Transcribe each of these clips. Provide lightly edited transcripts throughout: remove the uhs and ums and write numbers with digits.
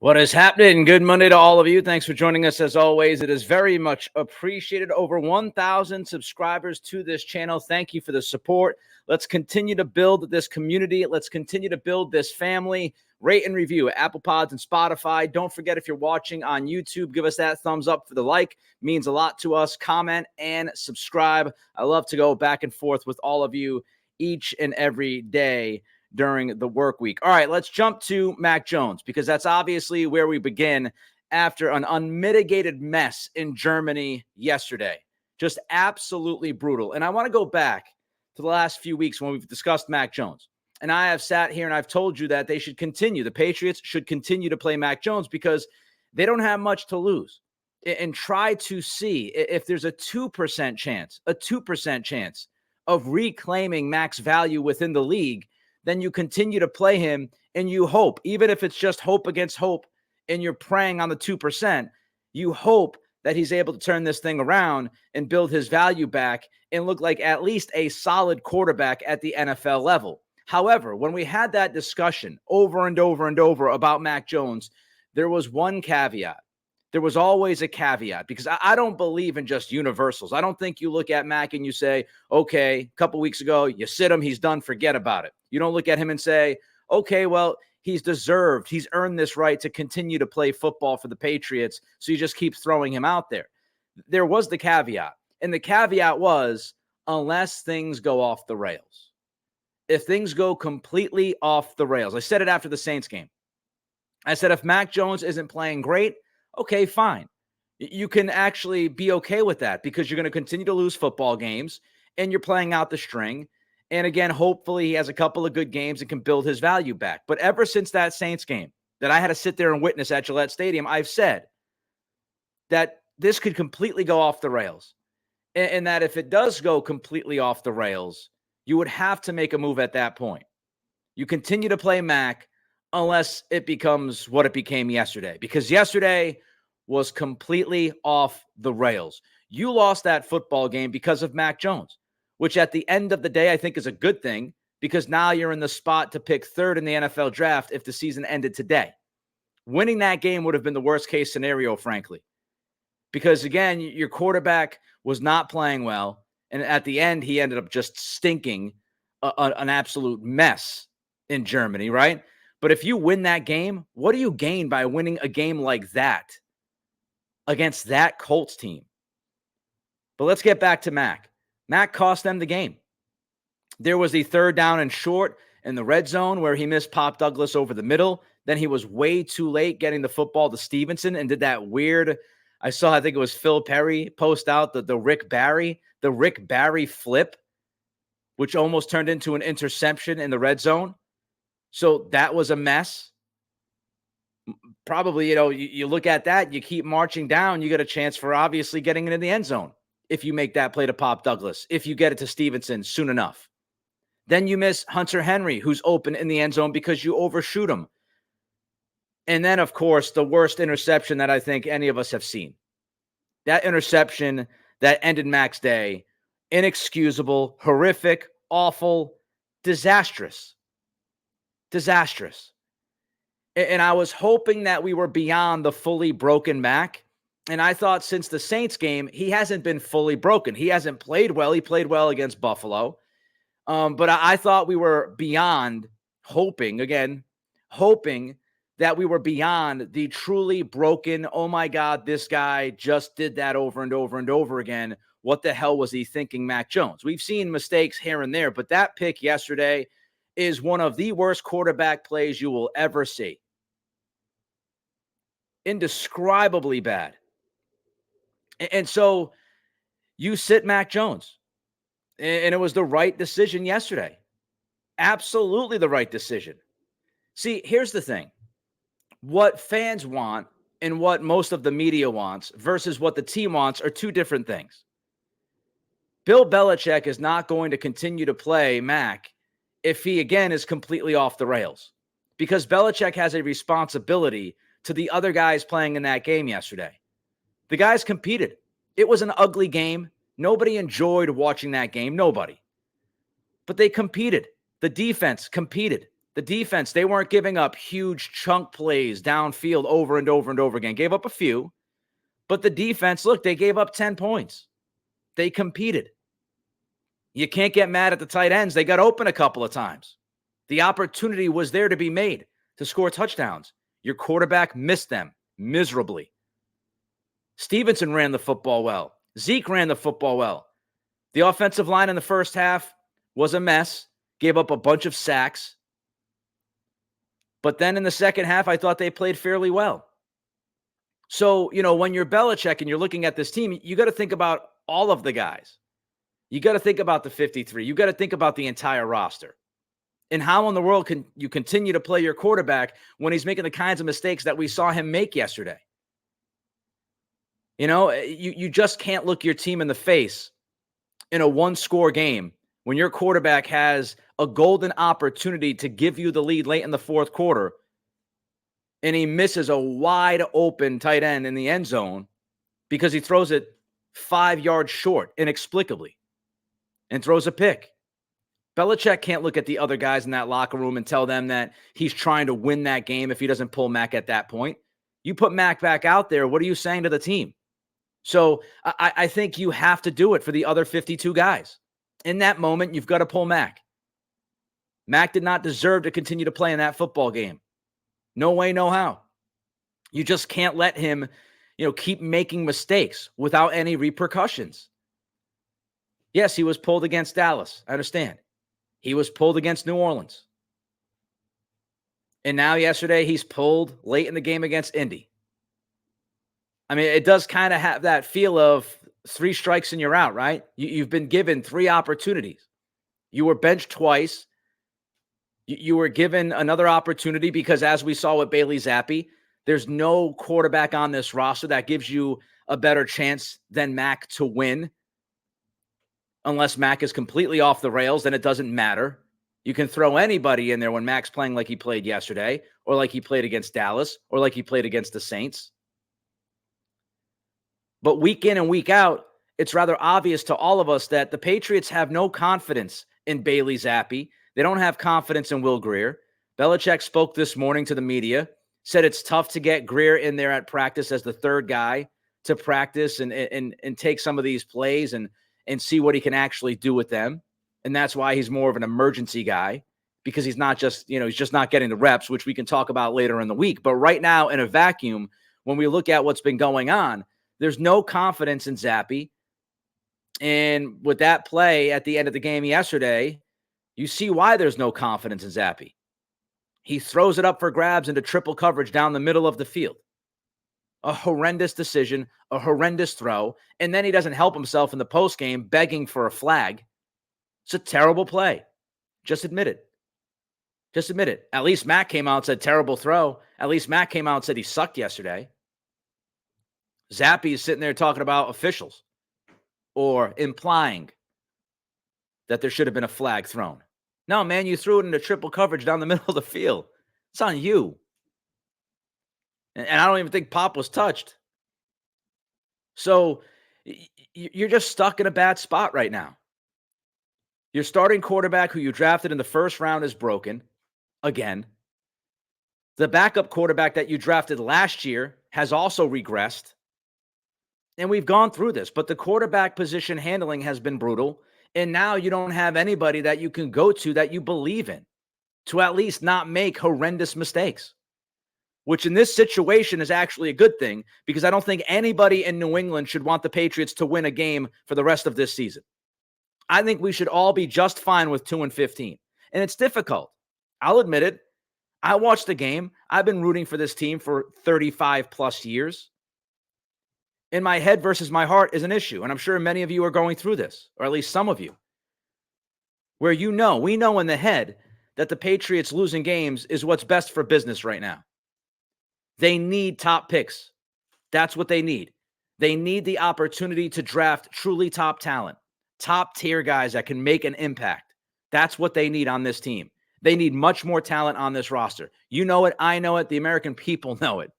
What is happening? Good Monday to all of you. Thanks for joining us as always. It is very much appreciated. Over 1,000 subscribers to this channel. Thank you for the support. Let's continue to build this community. Let's continue to build this family. Rate and review Apple Pods and Spotify. Don't forget, if you're watching on YouTube, give us that thumbs up for the like. Means a lot to us. Comment and subscribe. I love to go back and forth with all of you each and every day during the work week. All right, let's jump to Mac Jones, because that's obviously where we begin after an unmitigated mess in Germany yesterday. Just absolutely brutal. And I want to go back to the last few weeks when we've discussed Mac Jones. And I have sat here and I've told you that they should continue. The Patriots should continue to play Mac Jones because they don't have much to lose. And try to see if there's a 2% chance of reclaiming Mac's value within the league. Then you continue to play him and you hope, even if it's just hope against hope and you're preying on the 2%, you hope that he's able to turn this thing around and build his value back and look like at least a solid quarterback at the NFL level. However, when we had that discussion over and over and over about Mac Jones, there was one caveat. There was always a caveat, because I don't believe in just universals. I don't think you look at Mac and you say, okay, a couple weeks ago, you sit him, he's done, forget about it. You don't look at him and say, okay, well, he's earned this right to continue to play football for the Patriots, so you just keep throwing him out there. There was the caveat, and the caveat was, unless things go off the rails. If things go completely off the rails, I said it after the Saints game. I said, if Mac Jones isn't playing great, okay, fine. You can actually be okay with that, because you're going to continue to lose football games and you're playing out the string. And again, hopefully he has a couple of good games and can build his value back. But ever since that Saints game that I had to sit there and witness at Gillette Stadium, I've said that this could completely go off the rails. And that if it does go completely off the rails, you would have to make a move at that point. You continue to play Mac unless it becomes what it became yesterday, because yesterday was completely off the rails. You lost that football game because of Mac Jones, which at the end of the day, I think is a good thing, because now you're in the spot to pick third in the NFL draft if the season ended today. Winning that game would have been the worst case scenario, frankly, because again, your quarterback was not playing well. And at the end, he ended up just stinking an absolute mess in Germany, right? But if you win that game, what do you gain by winning a game like that against that Colts team? But let's get back to Mac. Mac cost them the game. There was the third down and short in the red zone where he missed Pop Douglas over the middle. Then he was way too late getting the football to Stevenson and did that weird, I think it was Phil Perry post out the Rick Barry flip, which almost turned into an interception in the red zone. So that was a mess. Probably, you look at that, you keep marching down, you get a chance for obviously getting into the end zone if you make that play to Pop Douglas, if you get it to Stevenson soon enough. Then you miss Hunter Henry, who's open in the end zone because you overshoot him. And then, of course, the worst interception that I think any of us have seen. That interception that ended Mac's day, inexcusable, horrific, awful, disastrous. Disastrous. And I was hoping that we were beyond the fully broken Mac. And I thought since the Saints game, he hasn't been fully broken. He hasn't played well. He played well against Buffalo. But I thought we were beyond hoping that we were beyond the truly broken, oh my God, this guy just did that over and over and over again. What the hell was he thinking, Mac Jones? We've seen mistakes here and there, but that pick yesterday is one of the worst quarterback plays you will ever see. Indescribably bad. And so you sit Mac Jones, and it was the right decision yesterday. Absolutely the right decision. See, here's the thing. What fans want and what most of the media wants versus what the team wants are two different things. Bill Belichick is not going to continue to play Mac if he, again, is completely off the rails, because Belichick has a responsibility to the other guys playing in that game yesterday. The guys competed. It was an ugly game. Nobody enjoyed watching that game. Nobody. But they competed. The defense competed. The defense, they weren't giving up huge chunk plays downfield over and over and over again. Gave up a few, but the defense, look, they gave up 10 points. They competed. You can't get mad at the tight ends. They got open a couple of times. The opportunity was there to be made to score touchdowns. Your quarterback missed them miserably. Stevenson ran the football well. Zeke ran the football well. The offensive line in the first half was a mess, gave up a bunch of sacks. But then in the second half, I thought they played fairly well. So, when you're Belichick and you're looking at this team, you got to think about all of the guys. You got to think about the 53. You got to think about the entire roster. And how in the world can you continue to play your quarterback when he's making the kinds of mistakes that we saw him make yesterday? You just can't look your team in the face in a one-score game when your quarterback has a golden opportunity to give you the lead late in the fourth quarter, and he misses a wide-open tight end in the end zone because he throws it 5 yards short inexplicably and throws a pick. Belichick can't look at the other guys in that locker room and tell them that he's trying to win that game if he doesn't pull Mac at that point. You put Mac back out there, what are you saying to the team? So I think you have to do it for the other 52 guys. In that moment, you've got to pull Mac. Mac did not deserve to continue to play in that football game. No way, no how. You just can't let him, keep making mistakes without any repercussions. Yes, he was pulled against Dallas. I understand. He was pulled against New Orleans. And now yesterday, he's pulled late in the game against Indy. I mean, it does kind of have that feel of 3 strikes and you're out, right? You've been given 3 opportunities. You were benched twice. You were given another opportunity because, as we saw with Bailey Zappi, there's no quarterback on this roster that gives you a better chance than Mac to win. Unless Mac is completely off the rails, then it doesn't matter. You can throw anybody in there when Mac's playing like he played yesterday, or like he played against Dallas, or like he played against the Saints. But week in and week out, it's rather obvious to all of us that the Patriots have no confidence in Bailey Zappi. They don't have confidence in Will Grier. Belichick spoke this morning to the media, said it's tough to get Grier in there at practice as the third guy to practice and take some of these plays and see what he can actually do with them. And that's why he's more of an emergency guy, because he's not just, he's just not getting the reps, which we can talk about later in the week. But right now, in a vacuum, when we look at what's been going on, there's no confidence in Zappi. And with that play at the end of the game yesterday, you see why there's no confidence in Zappi. He throws it up for grabs into triple coverage down the middle of the field. A horrendous decision, a horrendous throw, and then he doesn't help himself in the postgame begging for a flag. It's a terrible play. Just admit it. Just admit it. At least Mac came out and said terrible throw. At least Mac came out and said he sucked yesterday. Zappi is sitting there talking about officials or implying that there should have been a flag thrown. No, man, you threw it into triple coverage down the middle of the field. It's on you. And I don't even think Pop was touched. So you're just stuck in a bad spot right now. Your starting quarterback who you drafted in the first round is broken again. The backup quarterback that you drafted last year has also regressed. And we've gone through this, but the quarterback position handling has been brutal. And now you don't have anybody that you can go to that you believe in to at least not make horrendous mistakes, which in this situation is actually a good thing, because I don't think anybody in New England should want the Patriots to win a game for the rest of this season. I think we should all be just fine with 2-15. And it's difficult. I'll admit it. I watched the game. I've been rooting for this team for 35 plus years. In my head versus my heart is an issue. And I'm sure many of you are going through this, or at least some of you, where we know in the head that the Patriots losing games is what's best for business right now. They need top picks. That's what they need. They need the opportunity to draft truly top talent, top tier guys that can make an impact. That's what they need on this team. They need much more talent on this roster. You know it. I know it. The American people know it.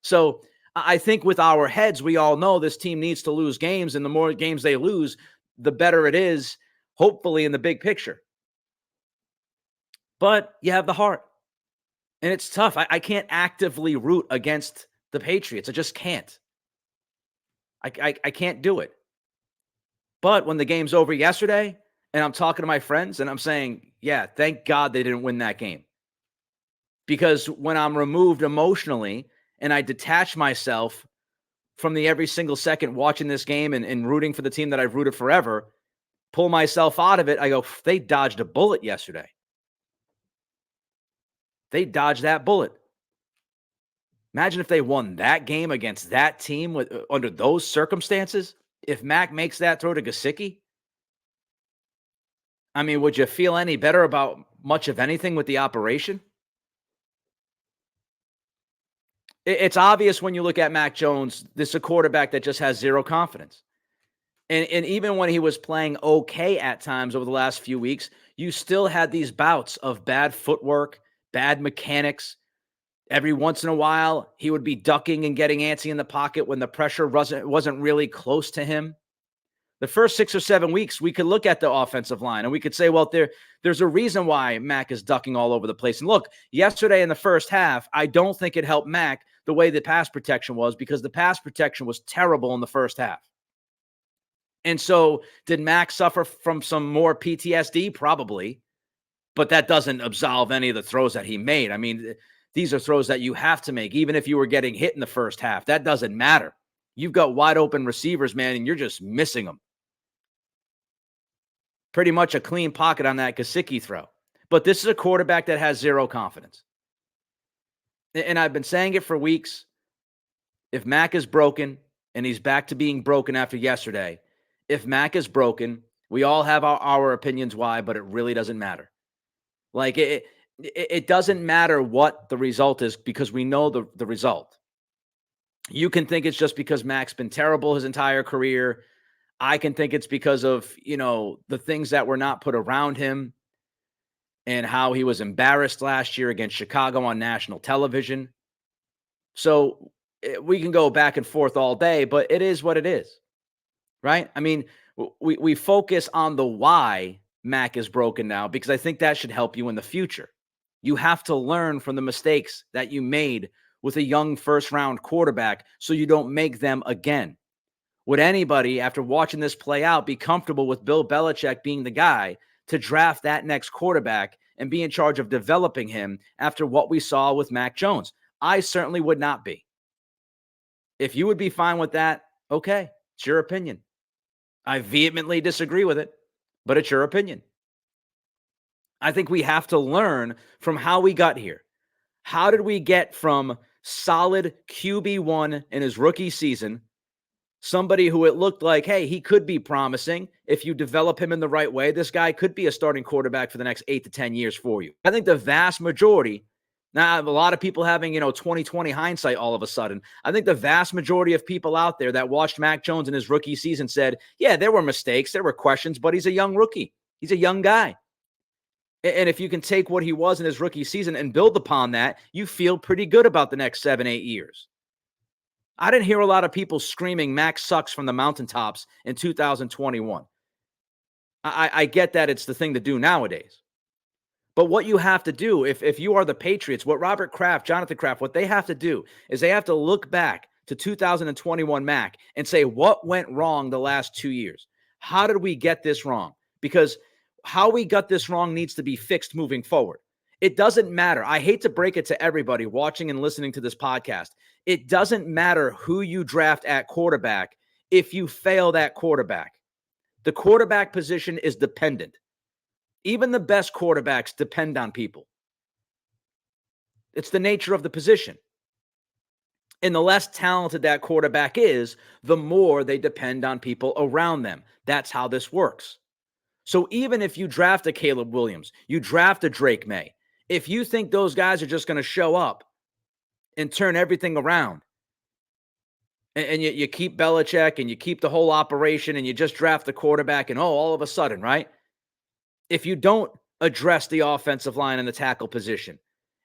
So I think with our heads, we all know this team needs to lose games, and the more games they lose, the better it is, hopefully in the big picture. but you have the heart. And it's tough. I can't actively root against the Patriots. I just can't. I can't do it. But when the game's over yesterday and I'm talking to my friends and I'm saying, yeah, thank God they didn't win that game. Because when I'm removed emotionally and I detach myself from the every single second watching this game and rooting for the team that I've rooted forever, pull myself out of it, I go, they dodged a bullet yesterday. They dodged that bullet. Imagine if they won that game against that team under those circumstances. If Mac makes that throw to Gesicki, I mean, would you feel any better about much of anything with the operation? It's obvious when you look at Mac Jones, this is a quarterback that just has zero confidence. And even when he was playing okay at times over the last few weeks, you still had these bouts of bad footwork, bad mechanics. Every once in a while, he would be ducking and getting antsy in the pocket when the pressure wasn't really close to him. The first 6 or 7 weeks, we could look at the offensive line and we could say, well, there's a reason why Mac is ducking all over the place. And look, yesterday in the first half, I don't think it helped Mac the way the pass protection was, because the pass protection was terrible in the first half. And so did Mac suffer from some more PTSD? Probably, but that doesn't absolve any of the throws that he made. I mean, these are throws that you have to make, even if you were getting hit in the first half. That doesn't matter. You've got wide open receivers, man, and you're just missing them. Pretty much a clean pocket on that Gesicki throw. But this is a quarterback that has zero confidence. And I've been saying it for weeks. If Mac is broken, and he's back to being broken after yesterday, if Mac is broken, we all have our opinions why, but it really doesn't matter. Like, it doesn't matter what the result is, because we know the result. You can think it's just because Mac's been terrible his entire career. I can think it's because of, the things that were not put around him and how he was embarrassed last year against Chicago on national television. So we can go back and forth all day, but it is what it is, right? I mean, we focus on the why Mac is broken now, because I think that should help you in the future. You have to learn from the mistakes that you made with a young first-round quarterback so you don't make them again. Would anybody, after watching this play out, be comfortable with Bill Belichick being the guy to draft that next quarterback and be in charge of developing him after what we saw with Mac Jones? I certainly would not be. If you would be fine with that, okay, it's your opinion. I vehemently disagree with it, but it's your opinion. I think we have to learn from how we got here. How did we get from solid QB1 in his rookie season, somebody who it looked like, hey, he could be promising if you develop him in the right way, this guy could be a starting quarterback for the next 8 to 10 years for you. I think the vast majority, now a lot of people having, 2020 hindsight all of a sudden, I think the vast majority of people out there that watched Mac Jones in his rookie season said, yeah, there were mistakes, there were questions, but he's a young rookie. He's a young guy. And if you can take what he was in his rookie season and build upon that, you feel pretty good about the next 7, 8 years. I didn't hear a lot of people screaming Mac sucks from the mountaintops in 2021. I get that it's the thing to do nowadays. But what you have to do, if you are the Patriots, what Robert Kraft, Jonathan Kraft, what they have to do is they have to look back to 2021 Mac and say, what went wrong the last 2 years? How did we get this wrong? Because how we got this wrong needs to be fixed moving forward. It doesn't matter. I hate to break it to everybody watching and listening to this podcast. It doesn't matter who you draft at quarterback if you fail that quarterback. The quarterback position is dependent. Even the best quarterbacks depend on people. It's the nature of the position. And the less talented that quarterback is, the more they depend on people around them. That's how this works. So even if you draft a Caleb Williams, you draft a Drake May, if you think those guys are just going to show up and turn everything around, and you keep Belichick and you keep the whole operation and you just draft the quarterback and, all of a sudden, right? If you don't address the offensive line and the tackle position,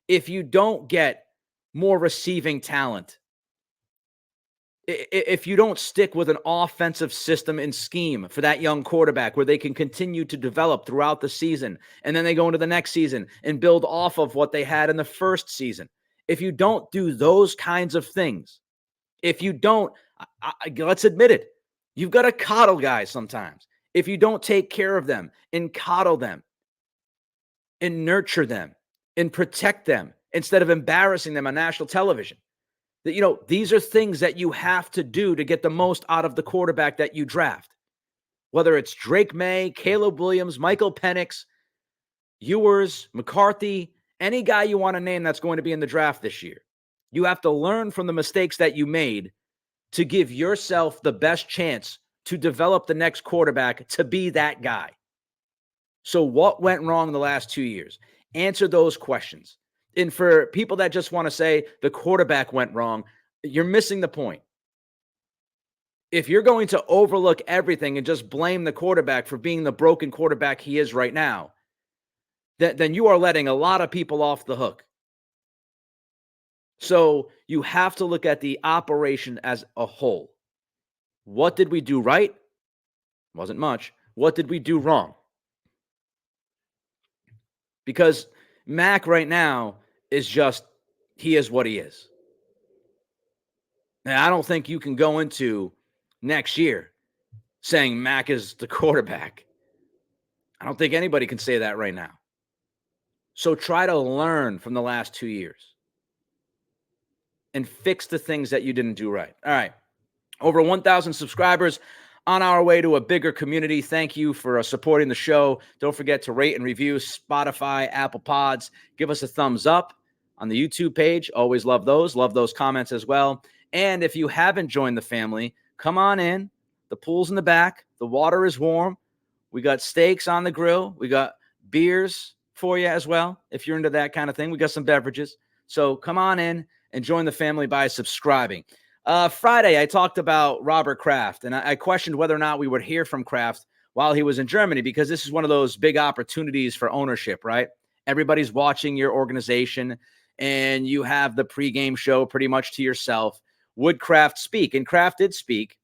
if you don't get more receiving talent, If you don't stick with an offensive system and scheme for that young quarterback where they can continue to develop throughout the season, and then they go into the next season and build off of what they had in the first season. If you don't do those kinds of things, if you don't, let's admit it, you've got to coddle guys sometimes. If you don't take care of them and coddle them and nurture them and protect them instead of embarrassing them on national television, that, these are things that you have to do to get the most out of the quarterback that you draft. Whether it's Drake May, Caleb Williams, Michael Penix, Ewers, McCarthy, any guy you want to name that's going to be in the draft this year. You have to learn from the mistakes that you made to give yourself the best chance to develop the next quarterback to be that guy. So what went wrong in the last 2 years? Answer those questions. And for people that just want to say the quarterback went wrong, you're missing the point. If you're going to overlook everything and just blame the quarterback for being the broken quarterback he is right now, then you are letting a lot of people off the hook. So you have to look at the operation as a whole. What did we do right? Wasn't much. What did we do wrong? Because Mac right now is just, he is what he is. And I don't think you can go into next year saying Mac is the quarterback. I don't think anybody can say that right now. So try to learn from the last 2 years and fix the things that you didn't do right. All right. Over 1,000 subscribers, on our way to a bigger community. Thank you for supporting the show. Don't forget to rate and review Spotify, Apple Pods. Give us a thumbs up on the YouTube page. Always love those. Love those comments as well. And if you haven't joined the family, come on in. The pool's in the back. The water is warm. We got steaks on the grill. We got beers for you as well, if you're into that kind of thing. We got some beverages. So come on in and join the family by subscribing. Friday, I talked about Robert Kraft, and I questioned whether or not we would hear from Kraft while he was in Germany, because this is one of those big opportunities for ownership, right? Everybody's watching your organization, and you have the pregame show pretty much to yourself. Would Kraft speak? And Kraft did speak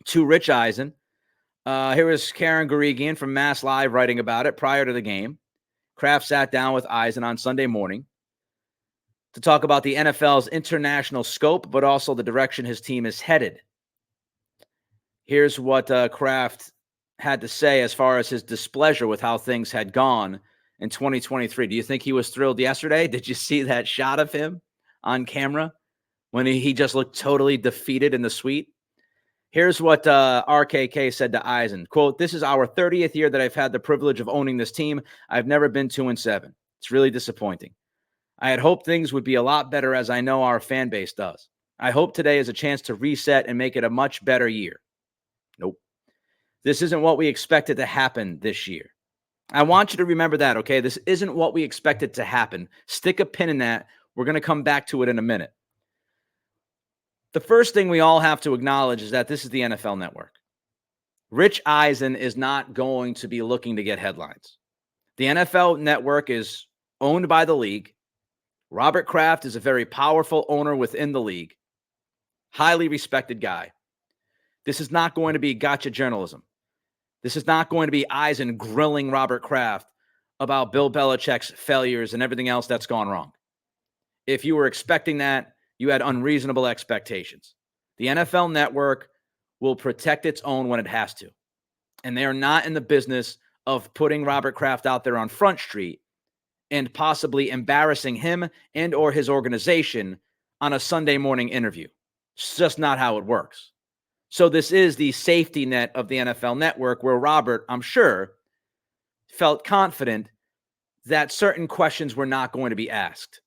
to Rich Eisen. Here was Karen Guregian from Mass Live writing about it prior to the game. Kraft sat down with Eisen on Sunday morning to talk about the NFL's international scope, but also the direction his team is headed. Here's what Kraft had to say as far as his displeasure with how things had gone in 2023. Do you think he was thrilled yesterday? Did you see that shot of him on camera when he just looked totally defeated in the suite? Here's what RKK said to Eisen. Quote, "This is our 30th year that I've had the privilege of owning this team. I've never been 2-7. It's really disappointing. I had hoped things would be a lot better, as I know our fan base does. I hope today is a chance to reset and make it a much better year. Nope. This isn't what we expected to happen this year. I want you to remember that, okay? This isn't what we expected to happen. Stick a pin in that. We're going to come back to it in a minute. The first thing we all have to acknowledge is that this is the NFL Network. Rich Eisen is not going to be looking to get headlines. The NFL Network is owned by the league. Robert Kraft is a very powerful owner within the league. Highly respected guy. This is not going to be gotcha journalism. This is not going to be Eisen grilling Robert Kraft about Bill Belichick's failures and everything else that's gone wrong. If you were expecting that, you had unreasonable expectations. The NFL Network will protect its own when it has to. And they are not in the business of putting Robert Kraft out there on Front Street and possibly embarrassing him and or his organization on a Sunday morning interview. It's just not how it works. So this is the safety net of the NFL Network, where Robert, I'm sure, felt confident that certain questions were not going to be asked.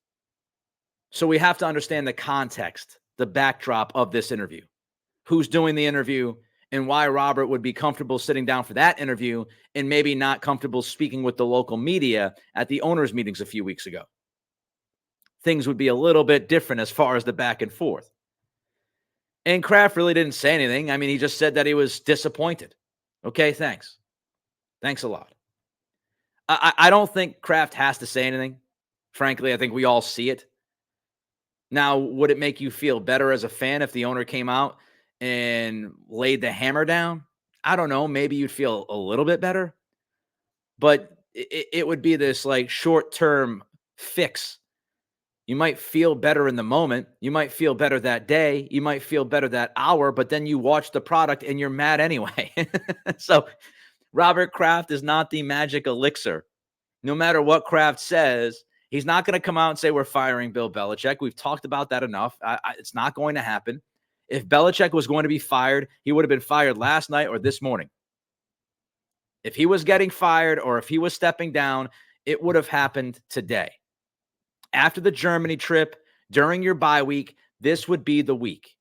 So we have to understand the context, the backdrop of this interview. Who's doing the interview, and why Robert would be comfortable sitting down for that interview and maybe not comfortable speaking with the local media at the owners' meetings a few weeks ago. Things would be a little bit different as far as the back and forth. And Kraft really didn't say anything. I mean, he just said that he was disappointed. Okay, thanks. Thanks a lot. I don't think Kraft has to say anything. Frankly, I think we all see it. Now, would it make you feel better as a fan if the owner came out and laid the hammer down? I don't know. Maybe you'd feel a little bit better, but it would be this like short-term fix. You might feel better in the moment. You might feel better that day. You might feel better that hour, but then you watch the product and you're mad anyway. So Robert Kraft is not the magic elixir. No matter what Kraft says, he's not going to come out and say we're firing Bill Belichick. We've talked about that enough. It's not going to happen. If Belichick was going to be fired, he would have been fired last night or this morning. If he was getting fired or if he was stepping down, it would have happened today. After the Germany trip, during your bye week, this would be the week.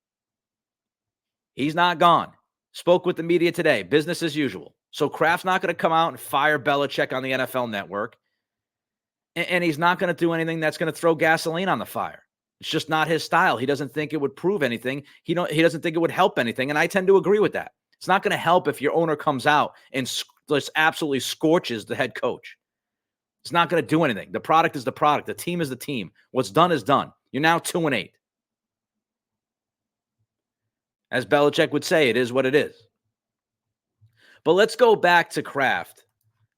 He's not gone. Spoke with the media today. Business as usual. So Kraft's not going to come out and fire Belichick on the NFL Network. And he's not going to do anything that's going to throw gasoline on the fire. It's just not his style. He doesn't think it would prove anything. He doesn't think it would help anything. And I tend to agree with that. It's not going to help if your owner comes out and just absolutely scorches the head coach. It's not going to do anything. The product is the product. The team is the team. What's done is done. You're now 2-8. As Belichick would say, it is what it is. But let's go back to Kraft.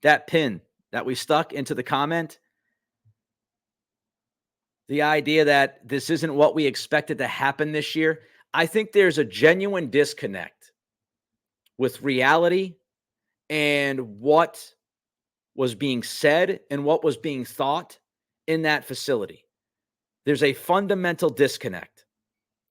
That pin that we stuck into the comment. The idea that this isn't what we expected to happen this year. I think there's a genuine disconnect with reality and what was being said and what was being thought in that facility. There's a fundamental disconnect.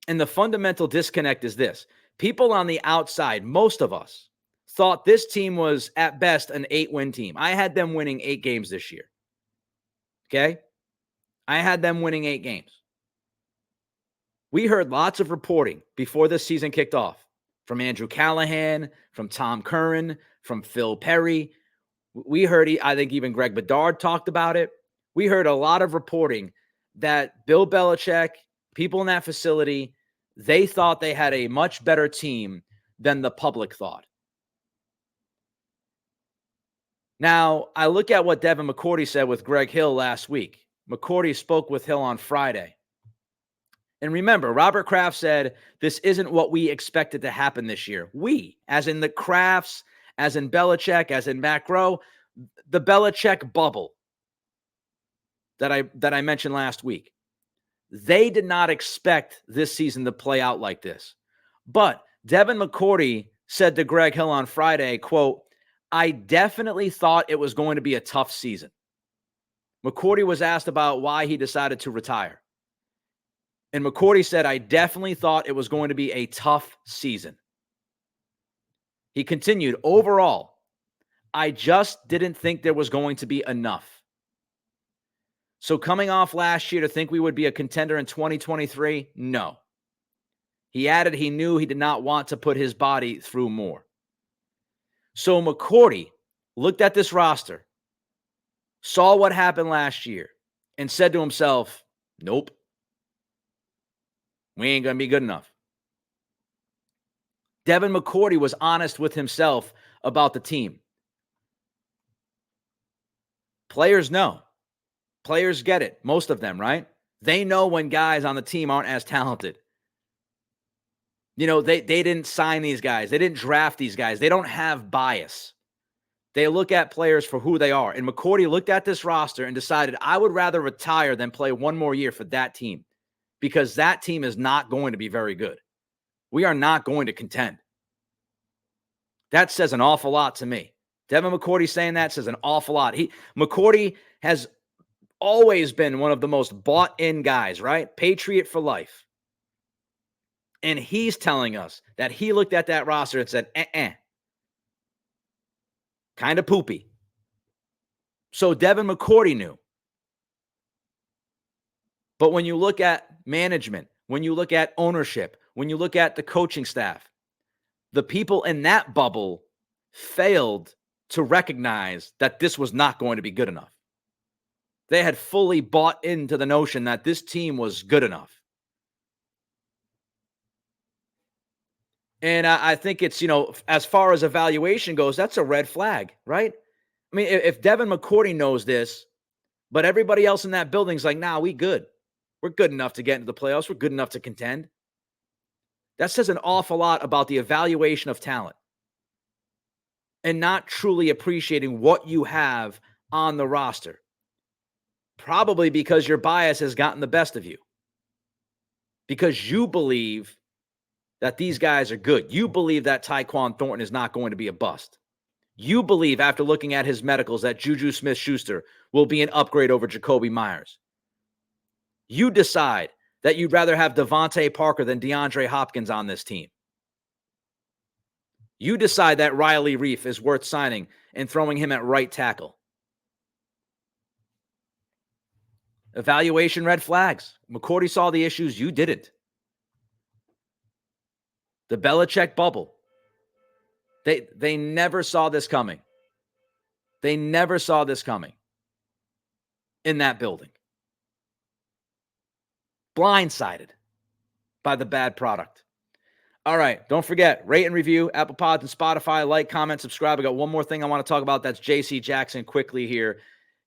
And the fundamental disconnect is this. People on the outside, most of us, thought this team was at best an 8-win team. I had them winning 8 games this year. Okay? I had them winning 8 games. We heard lots of reporting before this season kicked off from Andrew Callahan, from Tom Curran, from Phil Perry. We heard, I think even Greg Bedard talked about it. We heard a lot of reporting that Bill Belichick, people in that facility, they thought they had a much better team than the public thought. Now, I look at what Devin McCourty said with Greg Hill last week. McCourty spoke with Hill on Friday. And remember, Robert Kraft said, this isn't what we expected to happen this year. We, as in the Krafts, as in Belichick, as in Matt Groh, the Belichick bubble that I mentioned last week. They did not expect this season to play out like this. But Devin McCourty said to Greg Hill on Friday, quote, I definitely thought it was going to be a tough season. McCourty was asked about why he decided to retire. And McCourty said, I definitely thought it was going to be a tough season. He continued, overall, I just didn't think there was going to be enough. So coming off last year to think we would be a contender in 2023, no. He added he knew he did not want to put his body through more. So McCourty looked at this roster, saw what happened last year, and said to himself, nope, we ain't going to be good enough. Devin McCourty was honest with himself about the team. Players know. Players get it. Most of them, right? They know when guys on the team aren't as talented. You know, they didn't sign these guys. They didn't draft these guys. They don't have bias. They look at players for who they are. And McCourty looked at this roster and decided, I would rather retire than play one more year for that team because that team is not going to be very good. We are not going to contend. That says an awful lot to me. Devin McCourty saying that says an awful lot. McCourty has always been one of the most bought-in guys, right? Patriot for life. And he's telling us that he looked at that roster and said, kind of poopy. So Devin McCourty knew. But when you look at management, when you look at ownership, when you look at the coaching staff, the people in that bubble failed to recognize that this was not going to be good enough. They had fully bought into the notion that this team was good enough. And I think it's, as far as evaluation goes, that's a red flag, right? I mean, if Devin McCourty knows this, but everybody else in that building's like, nah, we good. We're good enough to get into the playoffs. We're good enough to contend. That says an awful lot about the evaluation of talent and not truly appreciating what you have on the roster. Probably because your bias has gotten the best of you. Because you believe that these guys are good. You believe that Tyquan Thornton is not going to be a bust. You believe, after looking at his medicals, that Juju Smith-Schuster will be an upgrade over Jacoby Myers. You decide that you'd rather have Devontae Parker than DeAndre Hopkins on this team. You decide that Riley Reif is worth signing and throwing him at right tackle. Evaluation red flags. McCourty saw the issues. You didn't. The Belichick bubble. They never saw this coming. They never saw this coming in that building. Blindsided by the bad product. All right, don't forget, rate and review, Apple Pods and Spotify, like, comment, subscribe. I got one more thing I want to talk about. That's J.C. Jackson quickly here.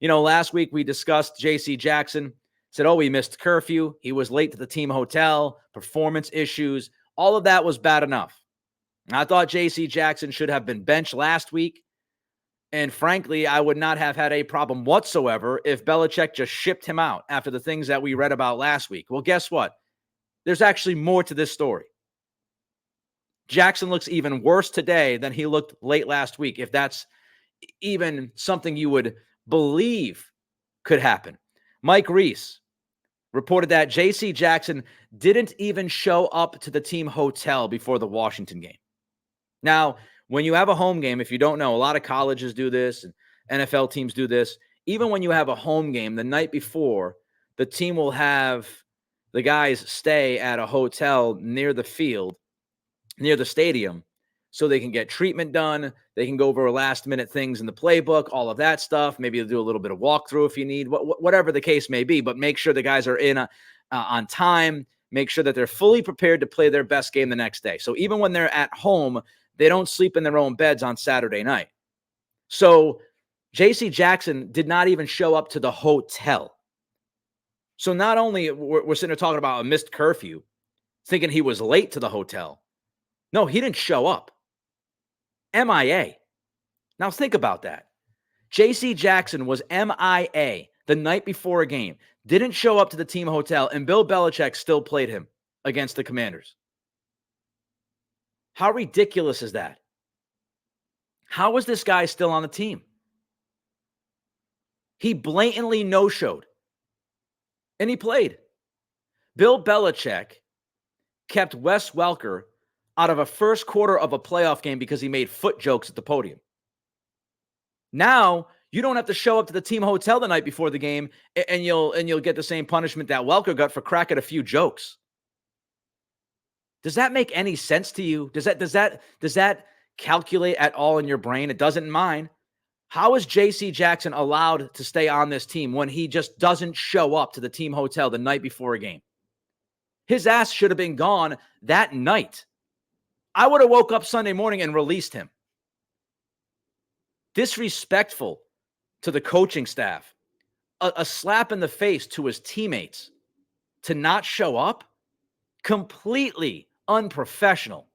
Last week we discussed J.C. Jackson. Said, he missed curfew. He was late to the team hotel, performance issues. All of that was bad enough. I thought J.C. Jackson should have been benched last week. And frankly, I would not have had a problem whatsoever if Belichick just shipped him out after the things that we read about last week. Well, guess what? There's actually more to this story. Jackson looks even worse today than he looked late last week, if that's even something you would believe could happen. Mike Reese reported that J.C. Jackson didn't even show up to the team hotel before the Washington game. Now, when you have a home game, if you don't know, a lot of colleges do this and NFL teams do this. Even when you have a home game, the night before, the team will have the guys stay at a hotel near the field, near the stadium, so they can get treatment done. They can go over last-minute things in the playbook, all of that stuff. Maybe they'll do a little bit of walkthrough if you need, whatever the case may be. But make sure the guys are in on time. Make sure that they're fully prepared to play their best game the next day. So even when they're at home, they don't sleep in their own beds on Saturday night. So J.C. Jackson did not even show up to the hotel. So not only we're sitting there talking about a missed curfew, thinking he was late to the hotel. No, he didn't show up. MIA. Now think about that. J.C. Jackson was MIA the night before a game, didn't show up to the team hotel, and Bill Belichick still played him against the Commanders. How ridiculous is that? How is this guy still on the team? He blatantly no-showed, and he played. Bill Belichick kept Wes Welker out of a first quarter of a playoff game because he made foot jokes at the podium. Now, you don't have to show up to the team hotel the night before the game, and you'll get the same punishment that Welker got for cracking a few jokes. Does that make any sense to you? Does that calculate at all in your brain? It doesn't in mine. How is J.C. Jackson allowed to stay on this team when he just doesn't show up to the team hotel the night before a game? His ass should have been gone that night. I would have woke up Sunday morning and released him. Disrespectful to the coaching staff. A slap in the face to his teammates to not show up. Completely unprofessional.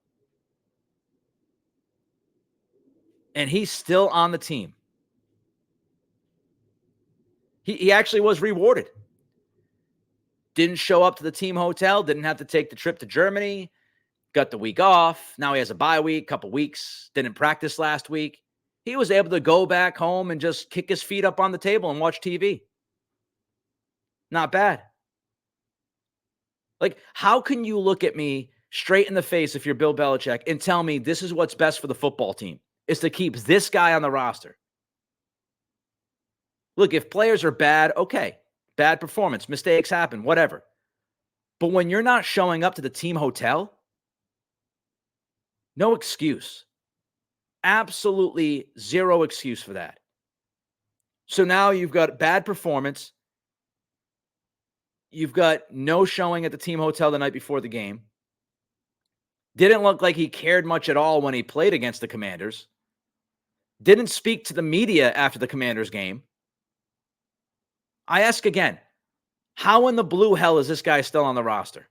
And he's still on the team. He actually was rewarded. Didn't show up to the team hotel. Didn't have to take the trip to Germany. Got the week off. Now he has a bye week, couple weeks. Didn't practice last week. He was able to go back home and just kick his feet up on the table and watch TV. Not bad. Like, how can you look at me straight in the face if you're Bill Belichick and tell me this is what's best for the football team, is to keep this guy on the roster? Look, if players are bad, okay. Bad performance, mistakes happen, whatever. But when you're not showing up to the team hotel, no excuse. Absolutely zero excuse for that. So now you've got bad performance. You've got no showing at the team hotel the night before the game. Didn't look like he cared much at all when he played against the Commanders. Didn't speak to the media after the Commanders game. I ask again, How in the blue hell is this guy still on the roster?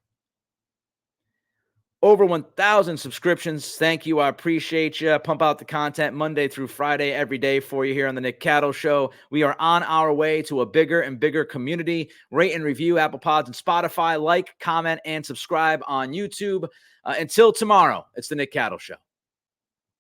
Over 1,000 subscriptions. Thank you. I appreciate you. Pump out the content Monday through Friday every day for you here on the Nick Cattle Show. We are on our way to a bigger and bigger community. Rate and review Apple Pods and Spotify. Like, comment, and subscribe on YouTube. Until tomorrow, it's the Nick Cattle Show.